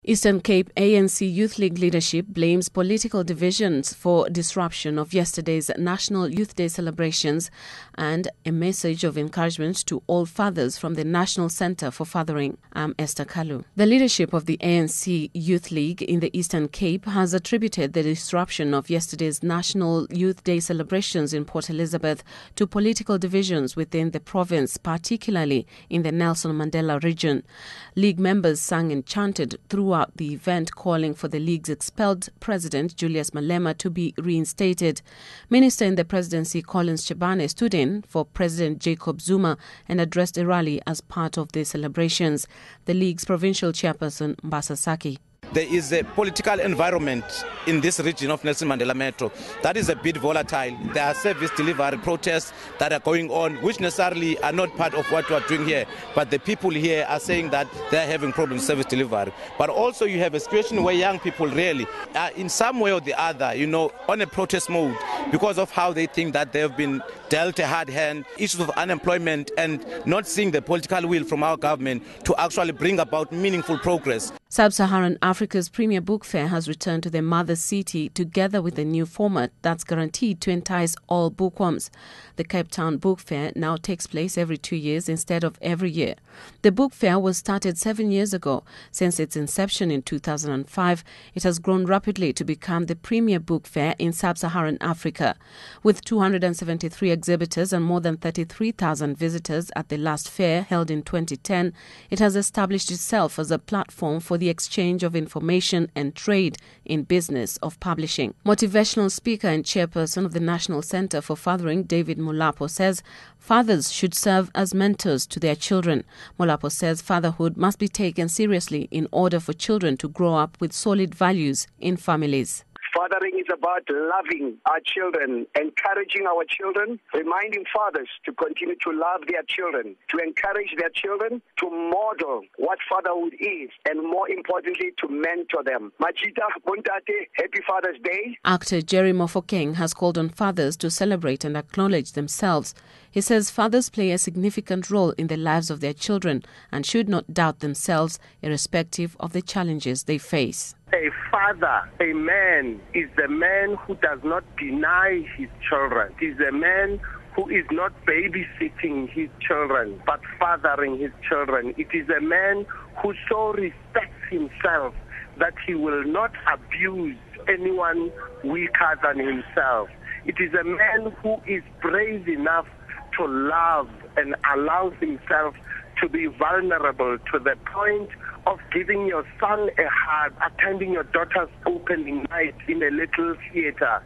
Eastern Cape ANC Youth League leadership blames political divisions for disruption of yesterday's National Youth Day celebrations and a message of encouragement to all fathers from the National Centre for Fathering. I'm Esther Kalu. The leadership of the ANC Youth League in the Eastern Cape has attributed the disruption of yesterday's National Youth Day celebrations in Port Elizabeth to political divisions within the province, particularly in the Nelson Mandela region. League members sang and chanted throughout the event, calling for the League's expelled president, Julius Malema, to be reinstated. Minister in the presidency, Collins Chebane, stood in for President Jacob Zuma and addressed a rally as part of the celebrations. The League's provincial chairperson, Mbasa Saki. There is a political environment in this region of Nelson Mandela Metro that is a bit volatile. There are service delivery protests that are going on, which necessarily are not part of what we are doing here. But the people here are saying that they are having problems with service delivery. But also you have a situation where young people really are in some way or the other, on a protest mode because of how they think that they have been dealt a hard hand, issues of unemployment and not seeing the political will from our government to actually bring about meaningful progress. Sub-Saharan Africa's premier book fair has returned to the mother city together with a new format that's guaranteed to entice all bookworms. The Cape Town Book Fair now takes place every 2 years instead of every year. The book fair was started 7 years ago. Since its inception in 2005, it has grown rapidly to become the premier book fair in Sub-Saharan Africa. With 273 exhibitors and more than 33,000 visitors at the last fair held in 2010, it has established itself as a platform for the exchange of information and trade in business of publishing. Motivational speaker and chairperson of the National Centre for Fathering, David Mulapo, says fathers should serve as mentors to their children. Mulapo says fatherhood must be taken seriously in order for children to grow up with solid values in families. Fathering is about loving our children, encouraging our children, reminding fathers to continue to love their children, to encourage their children, to model what fatherhood is, and more importantly, to mentor them. Machita, Buntate, Happy Father's Day. Actor Jerry Mofokeng has called on fathers to celebrate and acknowledge themselves. He says fathers play a significant role in the lives of their children and should not doubt themselves, irrespective of the challenges they face. A father, a man, is the man who does not deny his children. He is a man who is not babysitting his children, but fathering his children. It is a man who so respects himself that he will not abuse anyone weaker than himself. It is a man who is brave enough to love and allows himself to be vulnerable to the point of giving your son a hug, attending your daughter's opening night in a little theater.